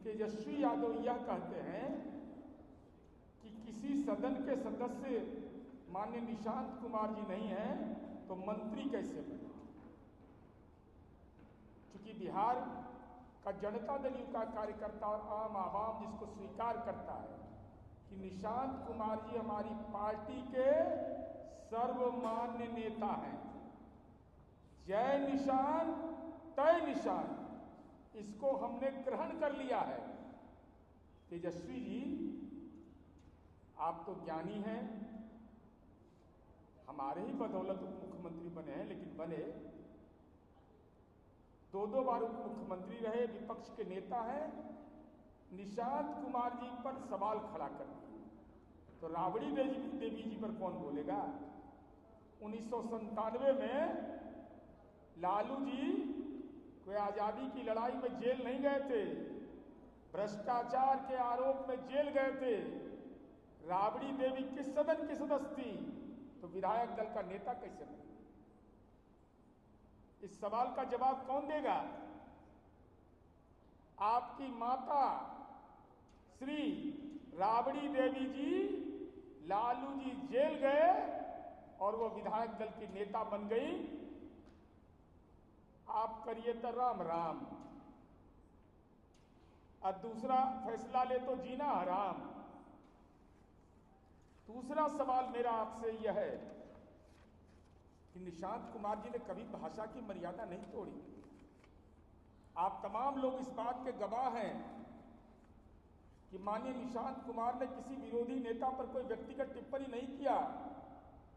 तेजस्वी यादव यह कहते हैं कि किसी सदन के सदस्य माननीय निशांत कुमार जी नहीं है तो मंत्री कैसे बने। चूंकि बिहार का जनता दल का कार्यकर्ता और आम आवाम जिसको स्वीकार करता है कि निशांत कुमार जी हमारी पार्टी के सर्वमान्य नेता हैं, जय निशान तय निशान, इसको हमने ग्रहण कर लिया है। तेजस्वी जी, आप तो ज्ञानी हैं, हमारे ही बदौलत उप मुख्यमंत्री बने हैं, लेकिन बने दो बार उप मुख्यमंत्री रहे, विपक्ष के नेता हैं, निशांत कुमार जी पर सवाल खड़ा कर दिए तो राबड़ी देवी जी पर कौन बोलेगा। 1997 में लालू जी कोई आजादी की लड़ाई में जेल नहीं गए थे, भ्रष्टाचार के आरोप में जेल गए थे। राबड़ी देवी किस सदन की सदस्य थी, तो विधायक दल का नेता कैसे बने। इस सवाल का जवाब कौन देगा। आपकी माता श्री राबड़ी देवी जी, लालू जी जेल गए और वो विधायक दल की नेता बन गई। आप करिए तो राम राम, और दूसरा फैसला ले तो जीना हराम। दूसरा सवाल मेरा आपसे यह है कि निशांत कुमार जी ने कभी भाषा की मर्यादा नहीं तोड़ी। आप तमाम लोग इस बात के गवाह हैं कि माननीय निशांत कुमार ने किसी विरोधी नेता पर कोई व्यक्तिगत टिप्पणी नहीं किया,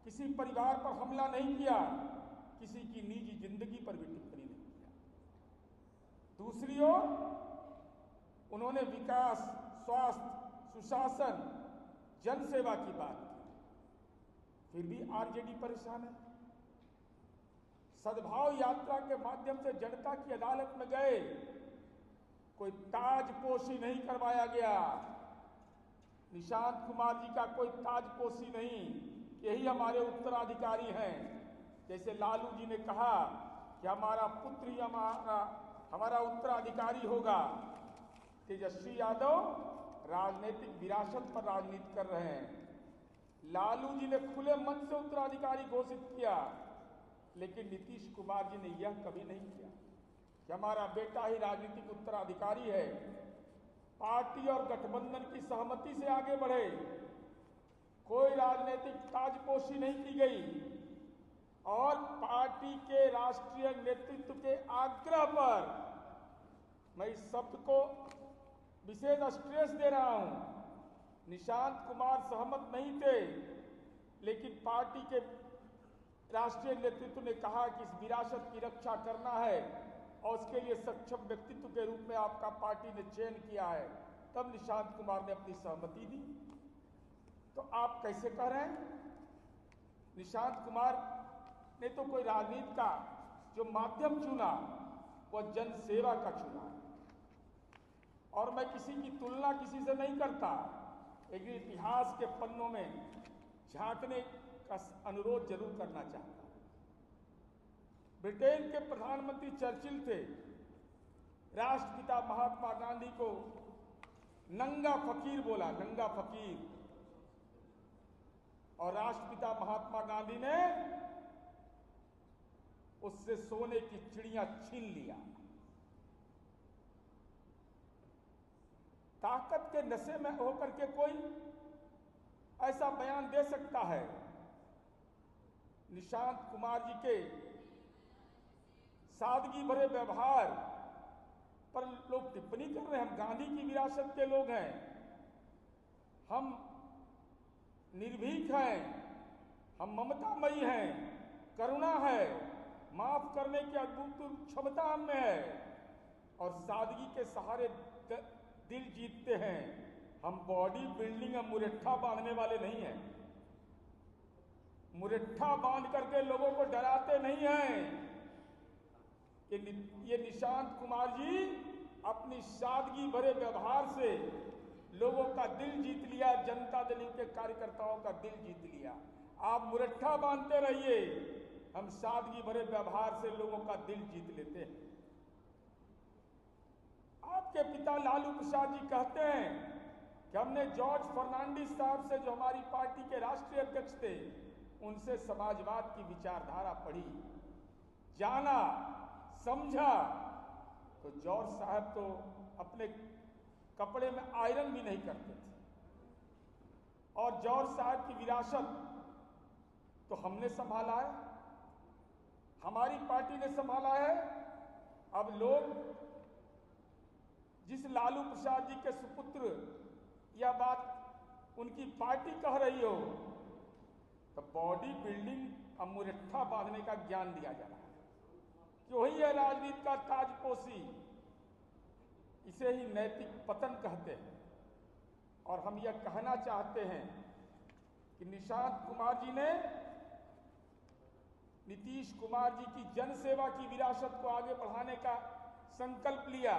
किसी परिवार पर हमला नहीं किया, किसी की निजी जिंदगी पर भी टिप्पणी नहीं किया। दूसरी ओर उन्होंने विकास, स्वास्थ्य, सुशासन, जन सेवा की बात की, फिर भी आरजेडी परेशान है। सद्भाव यात्रा के माध्यम से जनता की अदालत में गए, कोई ताजपोशी नहीं करवाया गया। निशांत कुमार जी का कोई ताजपोशी नहीं, यही हमारे उत्तराधिकारी हैं। जैसे लालू जी ने कहा कि हमारा पुत्र ही हमारा उत्तराधिकारी होगा, तेजस्वी यादव राजनीतिक विरासत पर राजनीति कर रहे हैं। लालू जी ने खुले मन से उत्तराधिकारी घोषित किया, लेकिन नीतीश कुमार जी ने यह कभी नहीं किया कि हमारा बेटा ही राजनीतिक उत्तराधिकारी है। पार्टी और गठबंधन की सहमति से आगे बढ़े, कोई राजनीतिक ताजपोशी नहीं की गई और पार्टी के राष्ट्रीय नेतृत्व के आग्रह पर, मैं इस शब्द को विशेष स्ट्रेस दे रहा हूं, निशांत कुमार सहमत नहीं थे, लेकिन पार्टी के राष्ट्रीय नेतृत्व ने कहा कि इस विरासत की रक्षा करना है और उसके लिए सक्षम व्यक्तित्व के रूप में आपका पार्टी ने चयन किया है, तब निशांत कुमार ने अपनी सहमति दी। तो आप कैसे कह रहे हैं निशांत कुमार ने तो कोई राजनीति का जो माध्यम चुना वह जन सेवा का चुना। और मैं किसी की तुलना किसी से नहीं करता, लेकिन इतिहास के पन्नों में झांकने का अनुरोध जरूर करना चाहता हूं। ब्रिटेन के प्रधानमंत्री चर्चिल थे, राष्ट्रपिता महात्मा गांधी को नंगा फकीर बोला, नंगा फकीर, और राष्ट्रपिता महात्मा गांधी ने उससे सोने की चिड़िया छीन लिया। ताकत के नशे में होकर के कोई ऐसा बयान दे सकता है। निशांत कुमार जी के सादगी भरे व्यवहार पर लोग टिप्पणी कर रहे हैं। हम गांधी की विरासत के लोग हैं, हम निर्भीक हैं, हम ममतामयी हैं, करुणा है, माफ करने की अद्भुत क्षमता हम में है और सादगी के सहारे दिल जीतते हैं। हम बॉडी बिल्डिंग और मुरट्ठा बांधने वाले नहीं हैं, मुरट्ठा बांध करके लोगों को डराते नहीं हैं। ये निशांत कुमार जी अपनी सादगी भरे व्यवहार से लोगों का दिल जीत लिया, जनता दल के कार्यकर्ताओं का दिल जीत लिया। आप मुरट्ठा बांधते रहिए, हम सादगी भरे व्यवहार से लोगों का दिल जीत लेते हैं। आपके पिता लालू प्रसाद जी कहते हैं कि हमने जॉर्ज फर्नांडिस साहब से, जो हमारी पार्टी के राष्ट्रीय अध्यक्ष थे, उनसे समाजवाद की विचारधारा पढ़ी, जाना, समझा। तो जॉर्ज साहब तो अपने कपड़े में आयरन भी नहीं करते थे, और जॉर्ज साहब की विरासत तो हमने संभाला है, हमारी पार्टी ने संभाला है। अब लोग जिस लालू प्रसाद जी के सुपुत्र यह बात उनकी पार्टी कह रही हो, तो बॉडी बिल्डिंग अब मुरट्ठा बांधने का ज्ञान दिया जा रहा है कि वही है राजनीति का ताजपोशी। इसे ही नैतिक पतन कहते हैं। और हम यह कहना चाहते हैं कि निशांत कुमार जी ने नीतीश कुमार जी की जनसेवा की विरासत को आगे बढ़ाने का संकल्प लिया,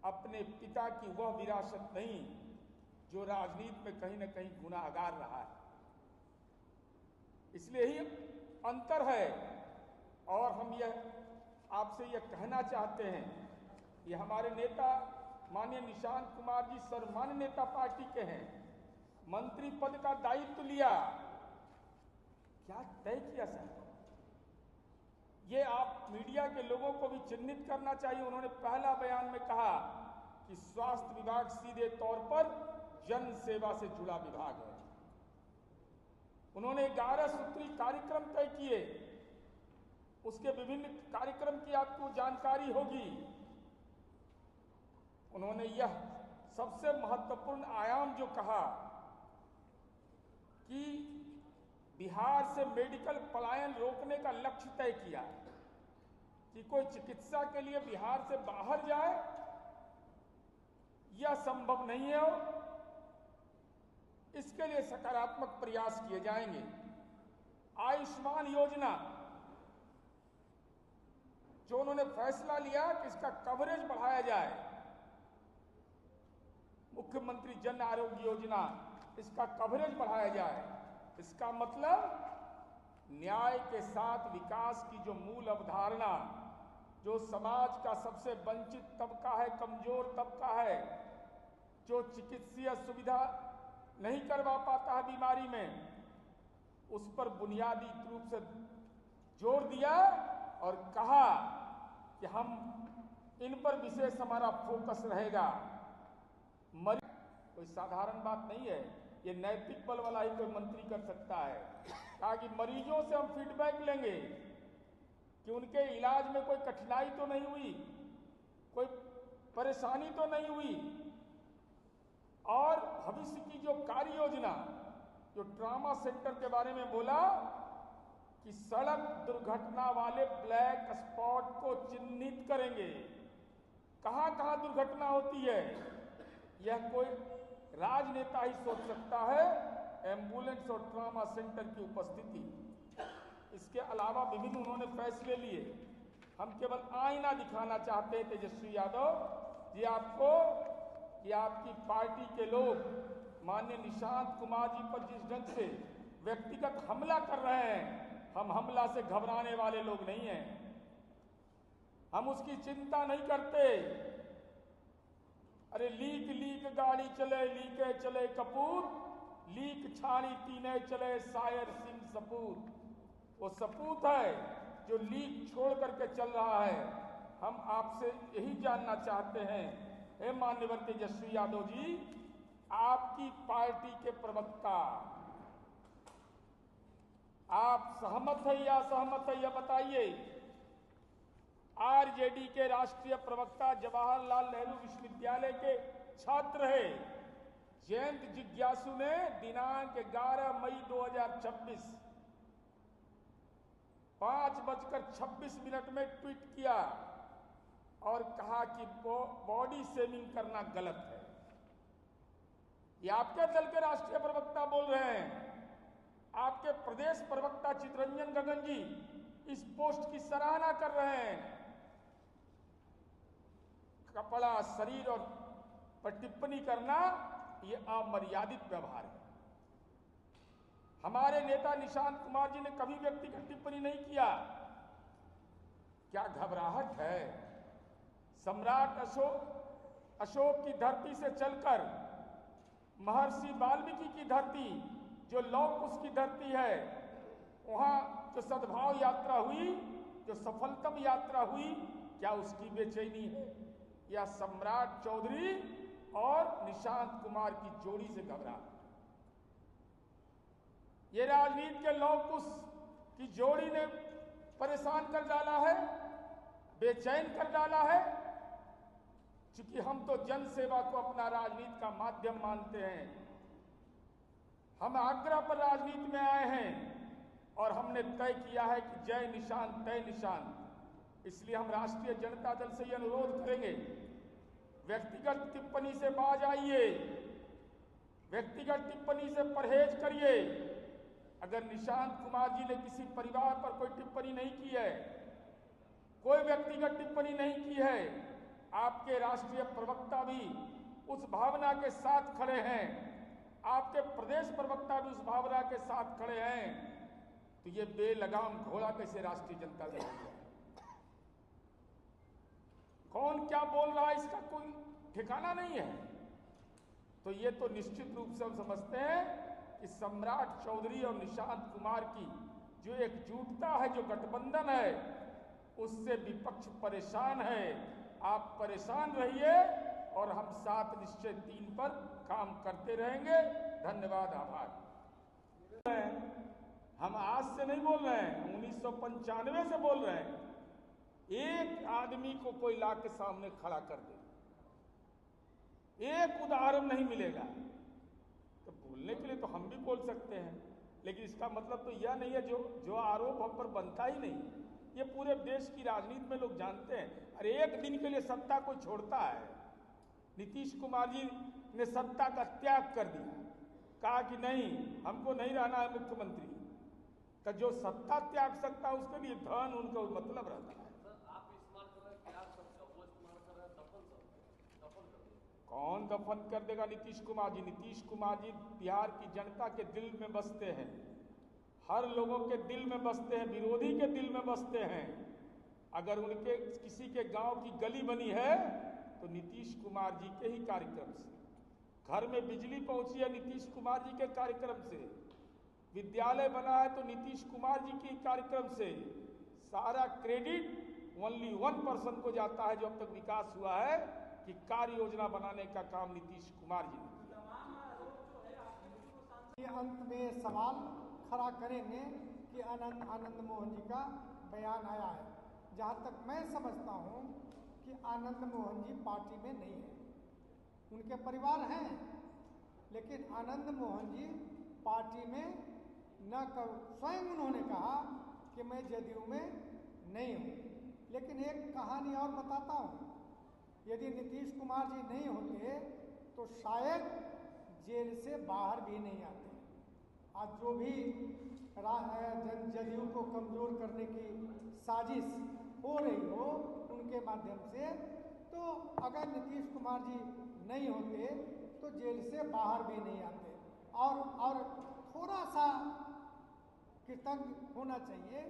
अपने पिता की वह विरासत नहीं जो राजनीति में कहीं न कहीं गुनाहगार रहा है। इसलिए ही अंतर है। और हम यह आपसे यह कहना चाहते हैं, ये हमारे नेता माननीय निशांत कुमार जी सर्वमान्य नेता पार्टी के हैं, मंत्री पद का दायित्व लिया, क्या तय किया सर? ये आप मीडिया के लोगों को भी चिन्हित करना चाहिए। उन्होंने पहला बयान में कहा कि स्वास्थ्य विभाग सीधे तौर पर जन सेवा से जुड़ा विभाग है। उन्होंने 11 सूत्री कार्यक्रम तय किए, उसके विभिन्न कार्यक्रम की आपको जानकारी होगी। उन्होंने यह सबसे महत्वपूर्ण आयाम जो कहा कि बिहार से मेडिकल पलायन रोकने का लक्ष्य तय किया कि कोई चिकित्सा के लिए बिहार से बाहर जाए, यह संभव नहीं है। इसके लिए सकारात्मक प्रयास किए जाएंगे। आयुष्मान योजना जो उन्होंने फैसला लिया कि इसका कवरेज बढ़ाया जाए, मुख्यमंत्री जन आरोग्य योजना, इसका कवरेज बढ़ाया जाए। इसका मतलब न्याय के साथ विकास की जो मूल अवधारणा, जो समाज का सबसे वंचित तबका है, कमजोर तबका है, जो चिकित्सीय सुविधा नहीं करवा पाता है बीमारी में, उस पर बुनियादी रूप से जोर दिया और कहा कि हम इन पर विशेष हमारा फोकस रहेगा। कोई साधारण बात नहीं है, ये नैतिक बल वाला ही कोई मंत्री कर सकता है, ताकि मरीजों से हम फीडबैक लेंगे कि उनके इलाज में कोई कठिनाई तो नहीं हुई, कोई परेशानी तो नहीं हुई। और भविष्य की जो कार्य योजना, जो ट्रॉमा सेंटर के बारे में बोला कि सड़क दुर्घटना वाले ब्लैक स्पॉट को चिन्हित करेंगे, कहां कहां दुर्घटना होती है, यह कोई राजनेता ही सोच सकता है। एम्बुलेंस और ट्रॉमा सेंटर की उपस्थिति, इसके अलावा विभिन्न उन्होंने फैसले लिए। हम केवल आईना दिखाना चाहते हैं तेजस्वी यादव जी आपको कि आपकी पार्टी के लोग माननीय निशांत कुमार जी पर जिस ढंग से व्यक्तिगत हमला कर रहे हैं, हम हमला से घबराने वाले लोग नहीं हैं, हम उसकी चिंता नहीं करते। अरे लीक लीक गाड़ी चले, लीके चले कपूर, लीक छाड़ी तीने चले शायर सिंह सपूत। वो सपूत है जो लीक छोड़ करके चल रहा है। हम आपसे यही जानना चाहते हैं, हे माननीय तेजस्वी यादव जी, आपकी पार्टी के प्रवक्ता, आप सहमत है या असहमत है यह बताइए। आरजेडी के राष्ट्रीय प्रवक्ता जवाहरलाल नेहरू विश्वविद्यालय के छात्र है जयंत जिज्ञासु ने दिनांक 11 मई 2026 5:26 में ट्वीट किया और कहा कि बॉडी शेमिंग करना गलत है। ये आपके दल के राष्ट्रीय प्रवक्ता बोल रहे हैं। आपके प्रदेश प्रवक्ता चितरंजन गगन जी इस पोस्ट की सराहना कर रहे हैं। कपड़ा शरीर और पर टिप्पणी करना यह अमर्यादित व्यवहार है। हमारे नेता निशांत कुमार जी ने कभी व्यक्तिगत टिप्पणी नहीं किया। क्या घबराहट है? सम्राट अशोक की धरती से चलकर महर्षि वाल्मीकि की धरती, जो लौह कुश की धरती है, वहां जो सद्भाव यात्रा हुई, जो सफलतम यात्रा हुई, क्या उसकी बेचैनी है? या सम्राट चौधरी और निशांत कुमार की जोड़ी से घबराहट? ये राजनीति के लौह कुश की जोड़ी ने परेशान कर डाला है, बेचैन कर डाला है। क्योंकि हम तो जन सेवा को अपना राजनीति का माध्यम मानते हैं। हम आग्रह पर राजनीति में आए हैं और हमने तय किया है कि जय निशान तय निशान। इसलिए हम राष्ट्रीय जनता दल से यह अनुरोध करेंगे, व्यक्तिगत टिप्पणी से बाज आइए, व्यक्तिगत टिप्पणी से परहेज करिए। अगर निशांत कुमार जी ने किसी परिवार पर कोई टिप्पणी नहीं की है, कोई व्यक्तिगत टिप्पणी नहीं की है, आपके राष्ट्रीय प्रवक्ता भी उस भावना के साथ खड़े हैं, आपके प्रदेश प्रवक्ता भी उस भावना के साथ खड़े हैं, तो ये बेलगाम घोड़ा कैसे राष्ट्रीय जनता दल है? कौन क्या बोल रहा है इसका कोई ठिकाना नहीं है। तो ये तो निश्चित रूप से हम समझते हैं कि सम्राट चौधरी और निशांत कुमार की जो एकजुटता है, जो गठबंधन है, उससे विपक्ष परेशान है। आप परेशान रहिए और हम 7 निश्चय 3 पर काम करते रहेंगे। धन्यवाद, आभार। हम आज से नहीं बोल रहे हैं, 1995 से बोल रहे हैं। एक आदमी को कोई ला के सामने खड़ा कर दे, एक उदाहरण नहीं मिलेगा। तो बोलने के लिए तो हम भी बोल सकते हैं, लेकिन इसका मतलब तो यह नहीं है जो आरोप हम पर बनता ही नहीं। ये पूरे देश की राजनीति में लोग जानते हैं। अरे एक दिन के लिए सत्ता कोई छोड़ता है? नीतीश कुमार जी ने सत्ता का त्याग कर दिया, कहा कि नहीं, हमको नहीं रहना है मुख्यमंत्री। तो जो सत्ता त्याग सकता है उसके लिए धन उनका मतलब रहता है। कौन दफन कर देगा नीतीश कुमार जी? नीतीश कुमार जी बिहार की जनता के दिल में बसते हैं, हर लोगों के दिल में बसते हैं, विरोधी के दिल में बसते हैं। अगर उनके किसी के गांव की गली बनी है तो नीतीश कुमार जी के ही कार्यक्रम से, घर में बिजली पहुंची है नीतीश कुमार जी के कार्यक्रम से, विद्यालय बना है तो नीतीश कुमार जी के कार्यक्रम से। सारा क्रेडिट ओनली 1% को जाता है जो अब तक विकास हुआ है, कि कार्य योजना बनाने का काम नीतीश कुमार जी ने किया। अंत में सवाल खड़ा करेंगे कि आनंद मोहन जी का बयान आया है। जहाँ तक मैं समझता हूँ कि आनंद मोहन जी पार्टी में नहीं है, उनके परिवार हैं, लेकिन आनंद मोहन जी पार्टी में न कर। स्वयं उन्होंने कहा कि मैं जदयू में नहीं हूँ। लेकिन एक कहानी और बताता हूँ, यदि नीतीश कुमार जी नहीं होते तो शायद जेल से बाहर भी नहीं आते। आज जो भी जदयू को कमज़ोर करने की साजिश हो रही हो उनके माध्यम से, तो अगर नीतीश कुमार जी नहीं होते तो जेल से बाहर भी नहीं आते। और थोड़ा सा कृतज्ञ होना चाहिए।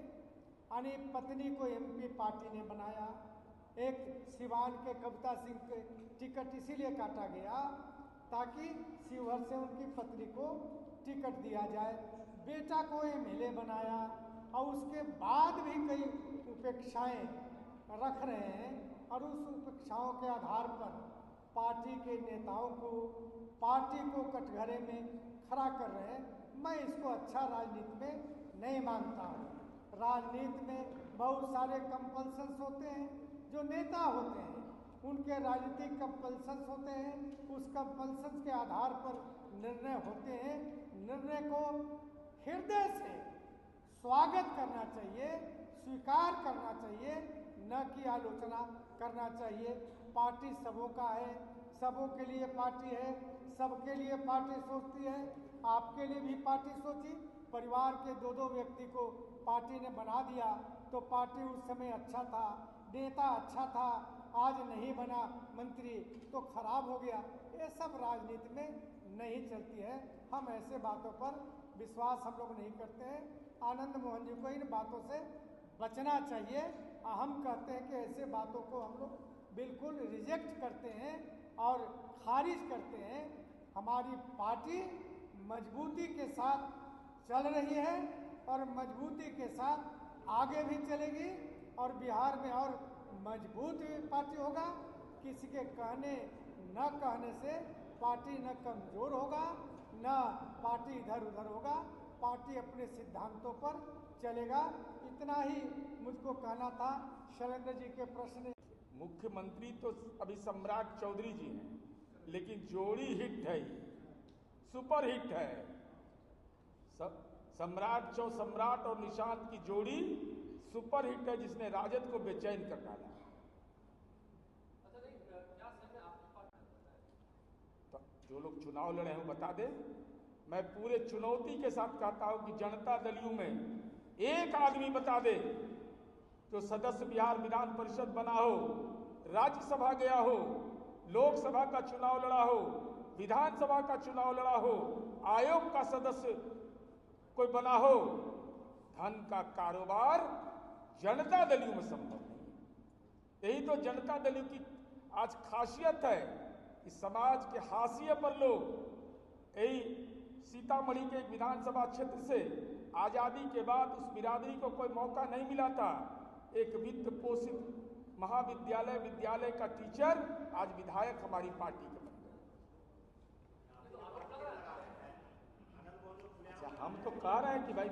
यानी पत्नी को एमपी पार्टी ने बनाया, एक सिवान के कविता सिंह के टिकट इसीलिए काटा गया ताकि शिवहर से उनकी पत्नी को टिकट दिया जाए। बेटा को एमएलए बनाया और उसके बाद भी कई उपेक्षाएं रख रहे हैं और उस उपेक्षाओं के आधार पर पार्टी के नेताओं को, पार्टी को कटघरे में खड़ा कर रहे हैं। मैं इसको अच्छा राजनीति में नहीं मानता हूँ। राजनीति में बहुत सारे कंपल्सन्स होते हैं, जो नेता होते हैं उनके राजनीतिक कंपल्सन्स होते हैं, उस कंपल्सन्स के आधार पर निर्णय होते हैं। निर्णय को हृदय से स्वागत करना चाहिए, स्वीकार करना चाहिए, न कि आलोचना करना चाहिए। पार्टी सबों का है, सबों के लिए पार्टी है, सबके लिए पार्टी सोचती है। आपके लिए भी पार्टी सोची। परिवार के 2-2 व्यक्ति को पार्टी ने बना दिया तो पार्टी उस समय अच्छा था, नेता अच्छा था, आज नहीं बना मंत्री तो खराब हो गया। ये सब राजनीति में नहीं चलती है। हम ऐसे बातों पर विश्वास हम लोग नहीं करते हैं। आनंद मोहन जी को इन बातों से बचना चाहिए। हम कहते हैं कि ऐसे बातों को हम लोग बिल्कुल रिजेक्ट करते हैं और खारिज करते हैं। हमारी पार्टी मजबूती के साथ चल रही है और मजबूती के साथ आगे भी चलेगी और बिहार में और मजबूत पार्टी होगा। किसी के कहने न कहने से पार्टी न कमजोर होगा न पार्टी इधर उधर होगा। पार्टी अपने सिद्धांतों पर चलेगा। इतना ही मुझको कहना था। शैलेंद्र जी के प्रश्न। मुख्यमंत्री तो अभी सम्राट चौधरी जी हैं, लेकिन जोड़ी हिट है, सुपर हिट है। सम्राट और निशांत की जोड़ी सुपर हिट है, जिसने राजद को बेचैन कर डाला। तो जो लोग चुनाव लड़े हैं वो बता दे। मैं पूरे चुनौती के साथ कहता हूं कि जनता दल यू में एक आदमी बता दे जो सदस्य बिहार विधान परिषद बना हो, राज्यसभा गया हो, लोकसभा का चुनाव लड़ा हो, विधानसभा का चुनाव लड़ा हो, आयोग का सदस्य कोई बना हो। धन का कारोबार जनता दल यू में संभव नहीं। यही तो जनता दल यू की आज खासियत है कि समाज के हाशिए पर लोग, यही सीतामढ़ी के एक विधानसभा क्षेत्र से आजादी के बाद उस बिरादरी को कोई मौका नहीं मिला था। एक वित्त पोषित विद्यालय का टीचर आज विधायक हमारी पार्टी के बन गए। हम तो कह रहे हैं कि भाई